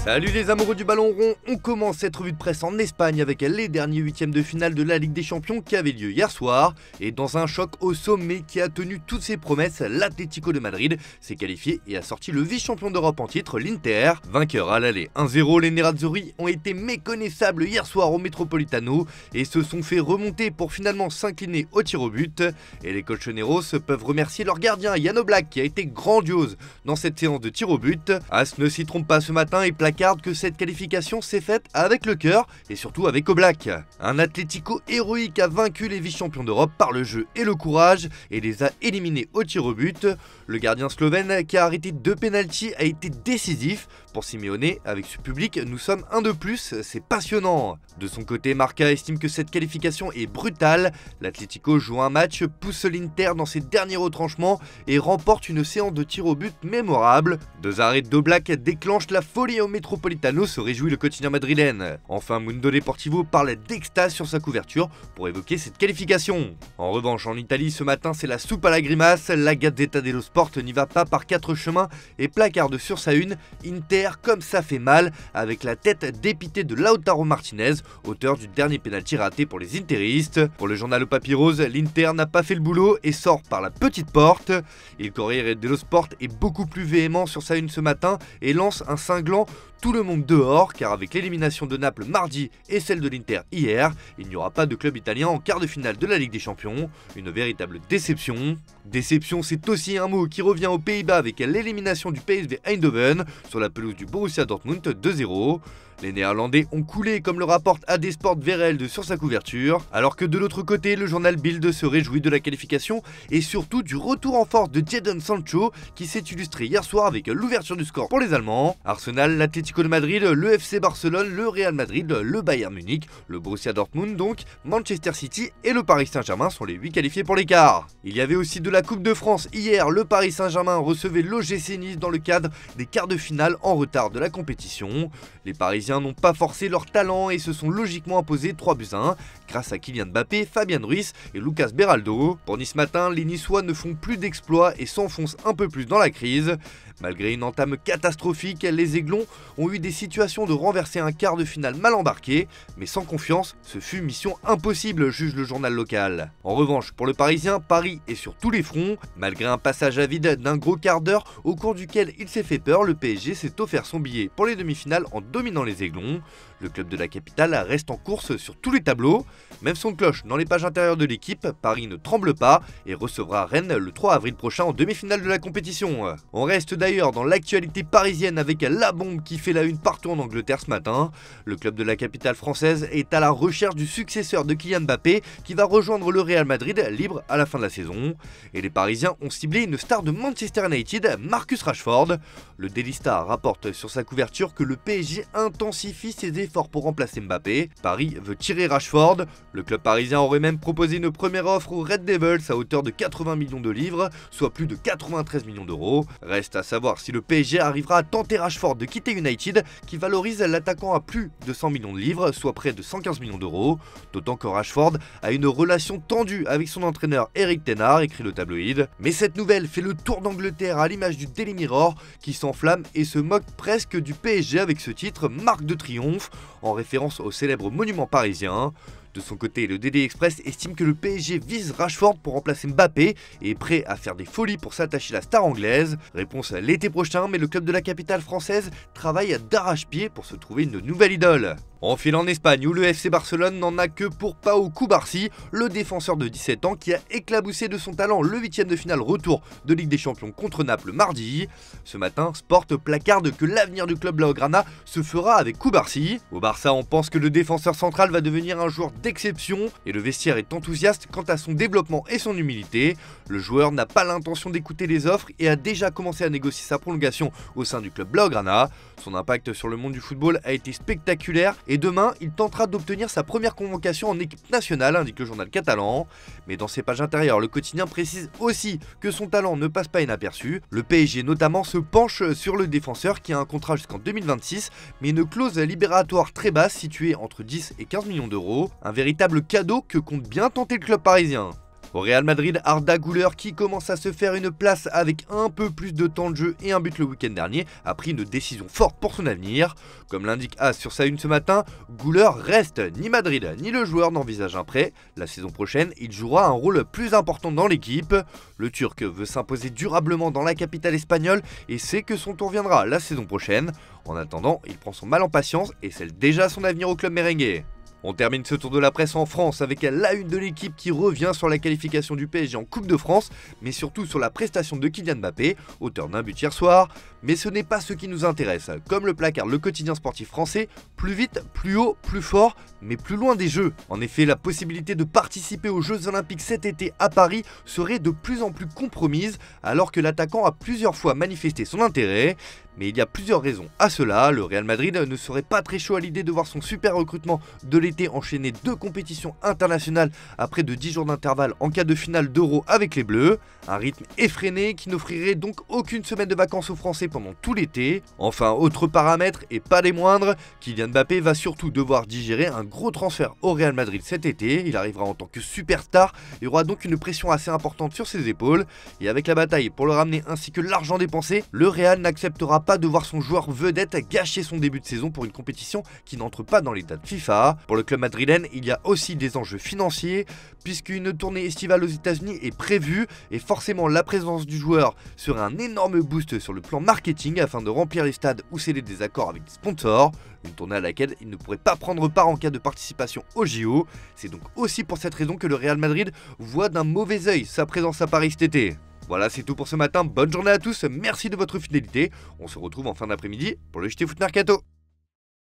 Salut les amoureux du ballon rond, on commence cette revue de presse en Espagne avec les derniers huitièmes de finale de la Ligue des Champions qui avaient lieu hier soir. Et dans un choc au sommet qui a tenu toutes ses promesses, l'Atlético de Madrid s'est qualifié et a sorti le vice-champion d'Europe en titre, l'Inter. Vainqueur à l'aller 1-0, les Nerazzurri ont été méconnaissables hier soir au Metropolitano et se sont fait remonter pour finalement s'incliner au tir au but. Et les colchoneros peuvent remercier leur gardien Jan Oblak qui a été grandiose dans cette séance de tir au but. As ne s'y trompe pas ce matin et placarde que cette qualification s'est faite avec le cœur et surtout avec Oblak. Un Atlético héroïque a vaincu les vice-champions d'Europe par le jeu et le courage et les a éliminés au tir au but. Le gardien slovène qui a arrêté 2 pénaltys a été décisif. Pour Simeone, avec ce public, nous sommes un de plus, c'est passionnant. De son côté, Marca estime que cette qualification est brutale. L'Atlético joue un match, pousse l'Inter dans ses derniers retranchements et remporte une séance de tir au but mémorable. 2 arrêts d'Oblak déclenchent la folie au Metropolitano, se réjouit le quotidien madrilène. Enfin, Mundo Deportivo parle d'extase sur sa couverture pour évoquer cette qualification. En revanche, en Italie, ce matin, c'est la soupe à la grimace. La Gazzetta dello Sport n'y va pas par 4 chemins et placarde sur sa une Inter comme ça fait mal, avec la tête dépitée de Lautaro Martinez, auteur du dernier pénalty raté pour les interistes. Pour le journal au Papyrose, l'Inter n'a pas fait le boulot et sort par la petite porte. Il Corriere dello Sport est beaucoup plus véhément sur sa une ce matin et lance un cinglant tout le monde dehors, car avec l'élimination de Naples mardi et celle de l'Inter hier, il n'y aura pas de club italien en quart de finale de la Ligue des Champions. Une véritable déception. Déception, c'est aussi un mot qui revient aux Pays-Bas avec l'élimination du PSV Eindhoven sur la pelouse du Borussia Dortmund 2-0. Les Néerlandais ont coulé comme le rapporte AD Sport Verelde sur sa couverture, alors que de l'autre côté, le journal Bild se réjouit de la qualification et surtout du retour en force de Jadon Sancho qui s'est illustré hier soir avec l'ouverture du score pour les Allemands. Arsenal, l'Atlético de Madrid, le FC Barcelone, le Real Madrid, le Bayern Munich, le Borussia Dortmund donc, Manchester City et le Paris Saint-Germain sont les 8 qualifiés pour l'écart. Il y avait aussi de la Coupe de France hier, le Paris Saint-Germain recevait l'OGC Nice dans le cadre des quarts de finale en retard de la compétition. Les Parisiens n'ont pas forcé leur talent et se sont logiquement imposés 3-1 grâce à Kylian Mbappé, Fabien Ruiz et Lucas Beraldo. Pour Nice matin, les Niçois ne font plus d'exploits et s'enfoncent un peu plus dans la crise. Malgré une entame catastrophique, les Aiglons ont eu des situations de renverser un quart de finale mal embarqué, mais sans confiance, ce fut mission impossible, juge le journal local. En revanche, pour le Parisien, Paris est sur tous les fronts. Malgré un passage à vide d'un gros quart d'heure au cours duquel il s'est fait peur, le PSG s'est offert son billet pour les demi-finales en dominant les Aiglons. Le club de la capitale reste en course sur tous les tableaux. Même son cloche dans les pages intérieures de l'équipe, Paris ne tremble pas et recevra Rennes le 3 avril prochain en demi-finale de la compétition. On reste d'ailleurs dans l'actualité parisienne avec la bombe qui fait la une partout en Angleterre ce matin. Le club de la capitale française est à la recherche du successeur de Kylian Mbappé qui va rejoindre le Real Madrid libre à la fin de la saison. Et les Parisiens ont ciblé une star de Manchester United, Marcus Rashford. Le Daily Star rapporte sur sa couverture que le PSG intensifie ses efforts pour remplacer Mbappé. Paris veut tirer Rashford. Le club parisien aurait même proposé une première offre aux Red Devils à hauteur de 80 millions de livres, soit plus de 93 millions d'euros. Reste à savoir si le PSG arrivera à tenter Rashford de quitter United, qui valorise l'attaquant à plus de 100 millions de livres, soit près de 115 millions d'euros. D'autant que Rashford a une relation tendue avec son entraîneur Eric Ten Hag, écrit le tabloïd. Mais cette nouvelle fait le tour d'Angleterre à l'image du Daily Mirror, qui s'enflamme et se moque presque du PSG avec ce titre Marque de triomphe, en référence au célèbre monument parisien. De son côté, le DD Express estime que le PSG vise Rashford pour remplacer Mbappé et est prêt à faire des folies pour s'attacher à la star anglaise. Réponse l'été prochain, mais le club de la capitale française travaille d'arrache-pied pour se trouver une nouvelle idole. On file en Espagne où le FC Barcelone n'en a que pour Pau Cubarsí, le défenseur de 17 ans qui a éclaboussé de son talent le 8e de finale retour de Ligue des Champions contre Naples mardi. Ce matin, Sport placarde que l'avenir du club Blaugrana se fera avec Cubarsí. Au Barça, on pense que le défenseur central va devenir un joueur d'exception et le vestiaire est enthousiaste quant à son développement et son humilité. Le joueur n'a pas l'intention d'écouter les offres et a déjà commencé à négocier sa prolongation au sein du club Blaugrana. Son impact sur le monde du football a été spectaculaire et demain, il tentera d'obtenir sa première convocation en équipe nationale, indique le journal catalan. Mais dans ses pages intérieures, le quotidien précise aussi que son talent ne passe pas inaperçu. Le PSG notamment se penche sur le défenseur qui a un contrat jusqu'en 2026, mais une clause libératoire très basse située entre 10 et 15 millions d'euros. Un véritable cadeau que compte bien tenter le club parisien. Au Real Madrid, Arda Güler, qui commence à se faire une place avec un peu plus de temps de jeu et un but le week-end dernier, a pris une décision forte pour son avenir. Comme l'indique AS sur sa une ce matin, Güler reste, ni Madrid ni le joueur n'envisage un prêt. La saison prochaine, il jouera un rôle plus important dans l'équipe. Le Turc veut s'imposer durablement dans la capitale espagnole et sait que son tour viendra la saison prochaine. En attendant, il prend son mal en patience et scelle déjà son avenir au club merengue. On termine ce tour de la presse en France avec la une de l'équipe qui revient sur la qualification du PSG en Coupe de France, mais surtout sur la prestation de Kylian Mbappé, auteur d'un but hier soir. Mais ce n'est pas ce qui nous intéresse. Comme le placard le quotidien sportif français, plus vite, plus haut, plus fort, mais plus loin des Jeux. En effet, la possibilité de participer aux Jeux Olympiques cet été à Paris serait de plus en plus compromise, alors que l'attaquant a plusieurs fois manifesté son intérêt. Mais il y a plusieurs raisons à cela. Le Real Madrid ne serait pas très chaud à l'idée de voir son super recrutement de l'été enchaîner 2 compétitions internationales après de 10 jours d'intervalle en cas de finale d'Euro avec les Bleus. Un rythme effréné qui n'offrirait donc aucune semaine de vacances aux Français pendant tout l'été. Enfin, autre paramètre et pas des moindres, Kylian Mbappé va surtout devoir digérer un gros transfert au Real Madrid cet été. Il arrivera en tant que superstar et aura donc une pression assez importante sur ses épaules. Et avec la bataille pour le ramener ainsi que l'argent dépensé, le Real n'acceptera pas de voir son joueur vedette gâcher son début de saison pour une compétition qui n'entre pas dans les dates FIFA. Pour le club madrilène, il y a aussi des enjeux financiers, puisqu'une tournée estivale aux États-Unis est prévue et forcément la présence du joueur serait un énorme boost sur le plan marketing afin de remplir les stades ou sceller des accords avec des sponsors. Une tournée à laquelle il ne pourrait pas prendre part en cas de participation au JO. C'est donc aussi pour cette raison que le Real Madrid voit d'un mauvais œil sa présence à Paris cet été. Voilà, c'est tout pour ce matin. Bonne journée à tous. Merci de votre fidélité. On se retrouve en fin d'après-midi pour le JT Foot Mercato.